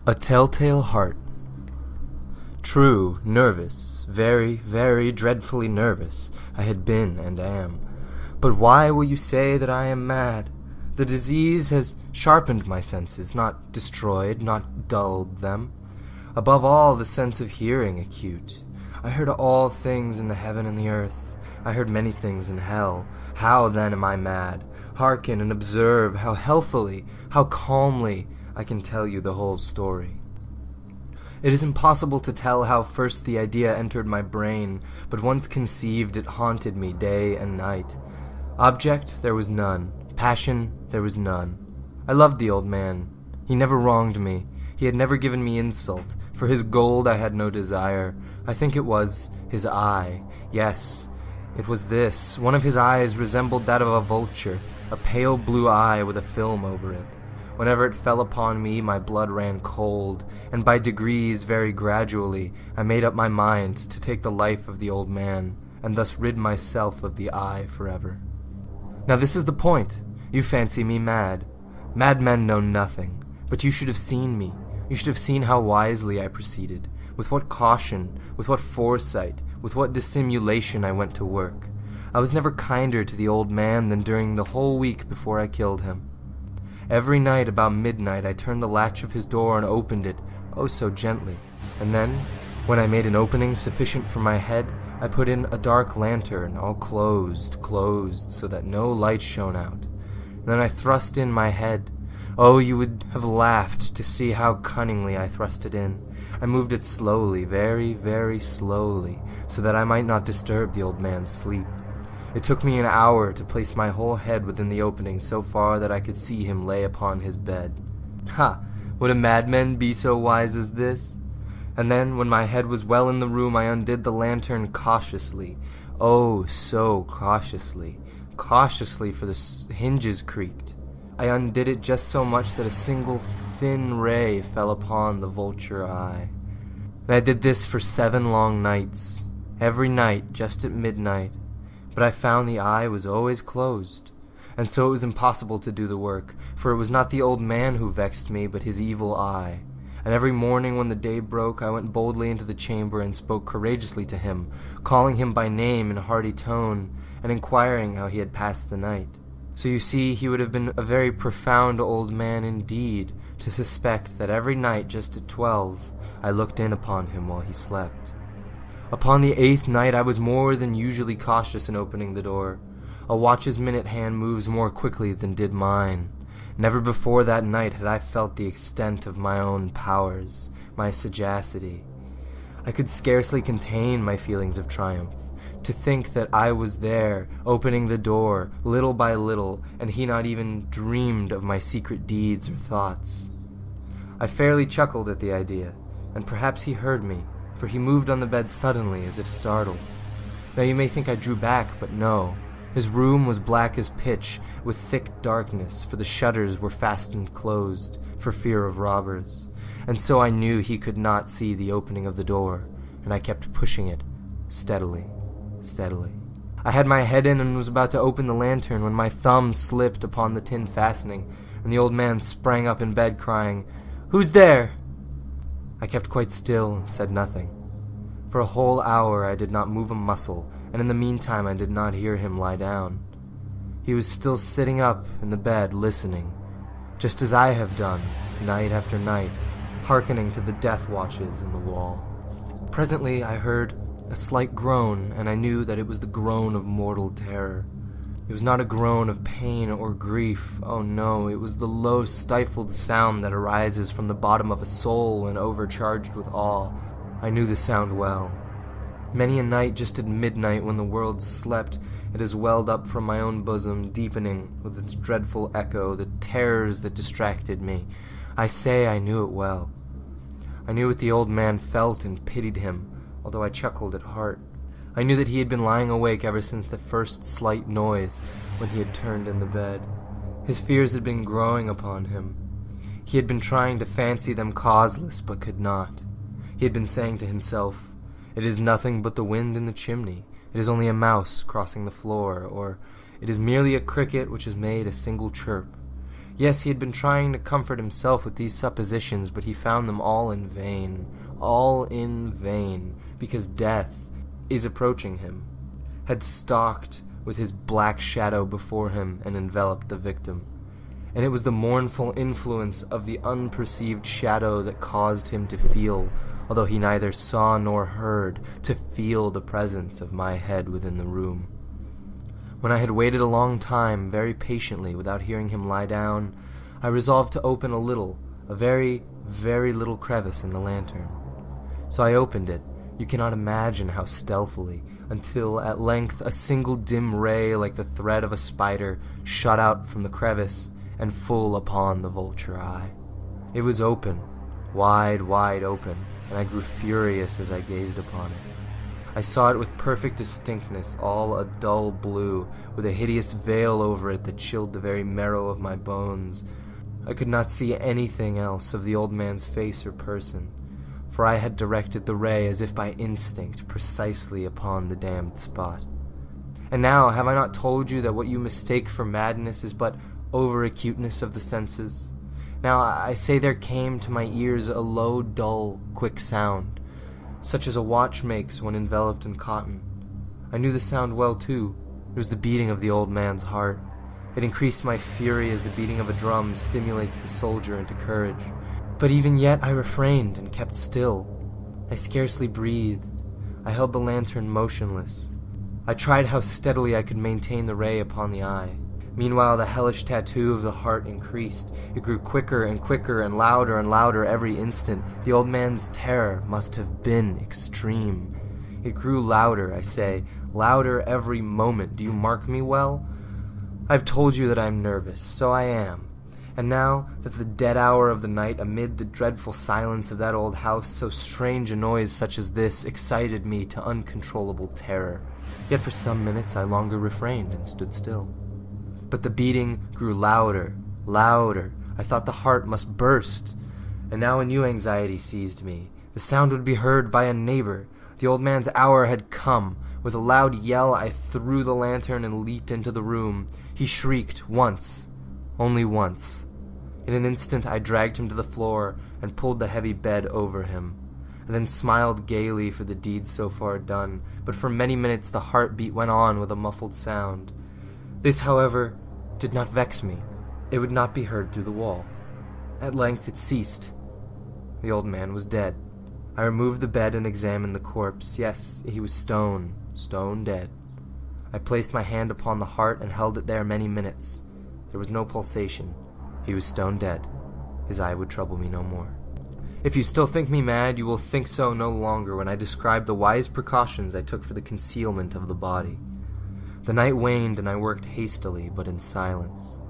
A Telltale Heart. True, nervous, very, very dreadfully nervous, I had been and am. But why will you say that I am mad? The disease has sharpened my senses, not destroyed, not dulled them. Above all, the sense of hearing acute. I heard all things in the heaven and the earth. I heard many things in hell. How then am I mad? Hearken and observe how healthily, how calmly I can tell you the whole story. It is impossible to tell how first the idea entered my brain, but once conceived it haunted me day and night. Object there was none, passion there was none. I loved the old man. He never wronged me. He had never given me insult. For his gold I had no desire. I think it was his eye. Yes, it was this. One of his eyes resembled that of a vulture, a pale blue eye with a film over it. Whenever it fell upon me, my blood ran cold, and by degrees, very gradually, I made up my mind to take the life of the old man, and thus rid myself of the eye forever. Now this is the point. You fancy me mad. Madmen know nothing, but you should have seen me. You should have seen how wisely I proceeded, with what caution, with what foresight, with what dissimulation I went to work. I was never kinder to the old man than during the whole week before I killed him. Every night about midnight I turned the latch of his door and opened it, oh so gently, and then, when I made an opening sufficient for my head, I put in a dark lantern, all closed, so that no light shone out. And then I thrust in my head. Oh, you would have laughed to see how cunningly I thrust it in. I moved it slowly, very, very slowly, so that I might not disturb the old man's sleep. It took me an hour to place my whole head within the opening so far that I could see him lay upon his bed. Ha! Would a madman be so wise as this? And then, when my head was well in the room, I undid the lantern cautiously. Oh, so cautiously. Cautiously, for the hinges creaked. I undid it just so much that a single thin ray fell upon the vulture eye. And I did this for 7 long nights. Every night, just at midnight. But I found the eye was always closed, and so it was impossible to do the work, for it was not the old man who vexed me, but his evil eye. And every morning when the day broke, I went boldly into the chamber and spoke courageously to him, calling him by name in a hearty tone, and inquiring how he had passed the night. So you see, he would have been a very profound old man indeed, to suspect that every night just at 12, I looked in upon him while he slept. Upon the 8th night I was more than usually cautious in opening the door. A watch's minute hand moves more quickly than did mine. Never before that night had I felt the extent of my own powers, my sagacity. I could scarcely contain my feelings of triumph. To think that I was there, opening the door, little by little, and he not even dreamed of my secret deeds or thoughts. I fairly chuckled at the idea, and perhaps he heard me, for he moved on the bed suddenly as if startled. Now you may think I drew back, but no. His room was black as pitch, with thick darkness, for the shutters were fastened closed, for fear of robbers. And so I knew he could not see the opening of the door, and I kept pushing it, steadily. I had my head in and was about to open the lantern when my thumb slipped upon the tin fastening, and the old man sprang up in bed crying, "Who's there?" I kept quite still and said nothing. For a whole hour I did not move a muscle, and in the meantime I did not hear him lie down. He was still sitting up in the bed listening, just as I have done, night after night, hearkening to the death watches in the wall. Presently I heard a slight groan, and I knew that it was the groan of mortal terror. It was not a groan of pain or grief. Oh no, it was the low, stifled sound that arises from the bottom of a soul when overcharged with awe. I knew the sound well. Many a night, just at midnight, when the world slept, it has welled up from my own bosom, deepening, with its dreadful echo, the terrors that distracted me. I say I knew it well. I knew what the old man felt and pitied him, although I chuckled at heart. I knew that he had been lying awake ever since the first slight noise, when he had turned in the bed. His fears had been growing upon him. He had been trying to fancy them causeless, but could not. He had been saying to himself, "It is nothing but the wind in the chimney. It is only a mouse crossing the floor," or "It is merely a cricket which has made a single chirp." Yes, he had been trying to comfort himself with these suppositions, but he found them all in vain. All in vain, because death is approaching him, had stalked with his black shadow before him and enveloped the victim. And it was the mournful influence of the unperceived shadow that caused him to feel, although he neither saw nor heard, to feel the presence of my head within the room. When I had waited a long time, very patiently, without hearing him lie down, I resolved to open a very, very little crevice in the lantern. So I opened it, you cannot imagine how stealthily, until at length a single dim ray like the thread of a spider shot out from the crevice and full upon the vulture eye. It was open, wide, wide open, and I grew furious as I gazed upon it. I saw it with perfect distinctness, all a dull blue, with a hideous veil over it that chilled the very marrow of my bones. I could not see anything else of the old man's face or person, for I had directed the ray as if by instinct precisely upon the damned spot. And now, have I not told you that what you mistake for madness is but over-acuteness of the senses? Now, I say there came to my ears a low, dull, quick sound, such as a watch makes when enveloped in cotton. I knew the sound well, too. It was the beating of the old man's heart. It increased my fury as the beating of a drum stimulates the soldier into courage. But even yet I refrained and kept still. I scarcely breathed. I held the lantern motionless. I tried how steadily I could maintain the ray upon the eye. Meanwhile, the hellish tattoo of the heart increased. It grew quicker and quicker and louder every instant. The old man's terror must have been extreme. It grew louder, I say, louder every moment. Do you mark me well? I've told you that I am nervous, so I am. And now that the dead hour of the night, amid the dreadful silence of that old house, so strange a noise such as this excited me to uncontrollable terror. Yet for some minutes I longer refrained and stood still. But the beating grew louder. I thought the heart must burst. And now a new anxiety seized me. The sound would be heard by a neighbor. The old man's hour had come. With a loud yell I threw the lantern and leaped into the room. He shrieked once. Only once. In an instant I dragged him to the floor and pulled the heavy bed over him, and then smiled gaily for the deed so far done, but for many minutes the heartbeat went on with a muffled sound. This, however, did not vex me. It would not be heard through the wall. At length it ceased. The old man was dead. I removed the bed and examined the corpse. Yes, he was stone dead. I placed my hand upon the heart and held it there many minutes. There was no pulsation. He was stone dead. His eye would trouble me no more. If you still think me mad, you will think so no longer when I describe the wise precautions I took for the concealment of the body. The night waned, and I worked hastily, but in silence.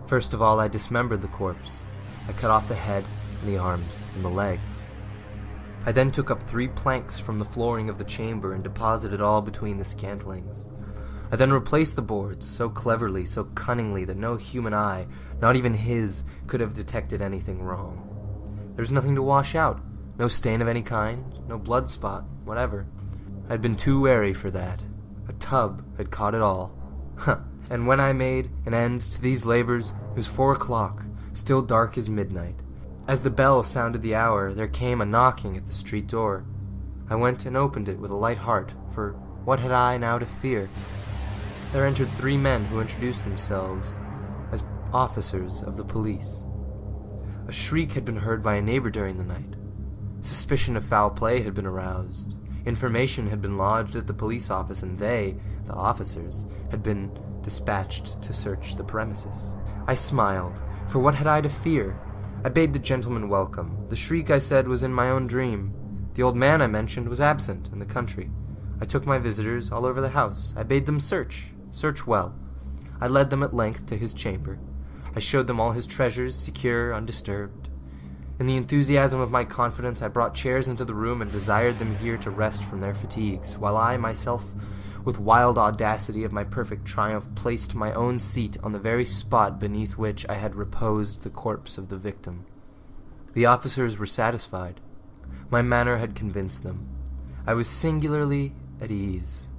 First of all, I dismembered the corpse. I cut off the head, and the arms, and the legs. I then took up 3 planks from the flooring of the chamber and deposited all between the scantlings. I then replaced the boards so cleverly, so cunningly, that no human eye, not even his, could have detected anything wrong. There was nothing to wash out, no stain of any kind, no blood spot, whatever. I had been too wary for that. A tub had caught it all. And when I made an end to these labors, it was 4 o'clock, still dark as midnight. As the bell sounded the hour, there came a knocking at the street door. I went and opened it with a light heart, for what had I now to fear? There entered 3 men who introduced themselves as officers of the police. A shriek had been heard by a neighbor during the night. Suspicion of foul play had been aroused. Information had been lodged at the police office, and they, the officers, had been dispatched to search the premises. I smiled, for what had I to fear? I bade the gentleman welcome. The shriek, I said, was in my own dream. The old man I mentioned was absent in the country. I took my visitors all over the house. I bade them search well. I led them at length to his chamber. I showed them all his treasures, secure, undisturbed. In the enthusiasm of my confidence, I brought chairs into the room and desired them here to rest from their fatigues, while I myself, with wild audacity of my perfect triumph, placed my own seat on the very spot beneath which I had reposed the corpse of the victim. The officers were satisfied. My manner had convinced them. I was singularly at ease.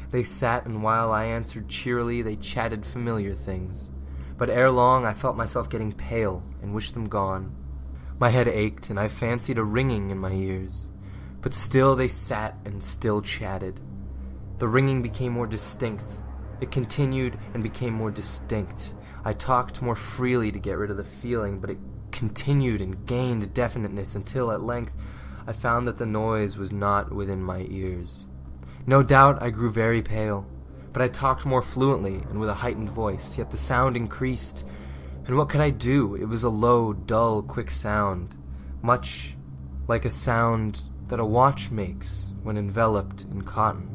They sat, and while I answered cheerily, they chatted familiar things. but ere long I felt myself getting pale and wished them gone. My head ached, and I fancied a ringing in my ears, but still they sat and still chatted. The ringing became more distinct. It continued and became more distinct. I talked more freely to get rid of the feeling, but it continued and gained definiteness until at length I found that the noise was not within my ears. No doubt I grew very pale, but I talked more fluently and with a heightened voice, yet the sound increased. And what could I do? It was a low, dull, quick sound, much like a sound that a watch makes when enveloped in cotton.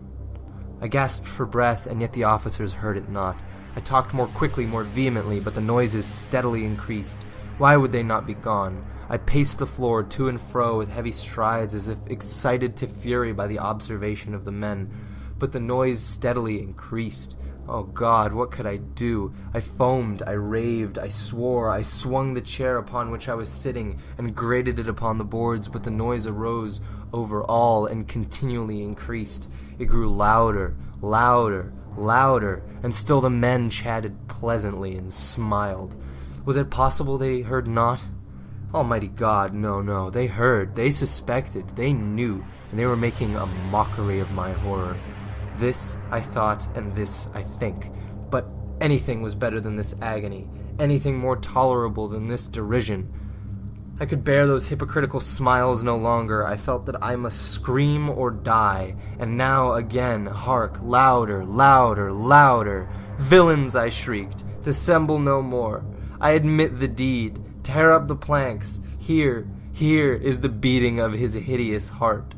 I gasped for breath, and yet the officers heard it not. I talked more quickly, more vehemently, but the noises steadily increased. Why would they not be gone? I paced the floor to and fro with heavy strides, as if excited to fury by the observation of the men, but the noise steadily increased. Oh God, what could I do? I foamed, I raved, I swore, I swung the chair upon which I was sitting and grated it upon the boards, but the noise arose over all and continually increased. It grew louder, louder, louder, and still the men chatted pleasantly and smiled. Was it possible they heard not? Almighty God, no, they heard, they suspected, they knew, and they were making a mockery of my horror. This I thought, and this I think, but anything was better than this agony, anything more tolerable than this derision. I could bear those hypocritical smiles no longer. I felt that I must scream or die, and now again, hark, louder, louder, louder. Villains, I shrieked, dissemble no more. I admit the deed, tear up the planks. Here is the beating of his hideous heart.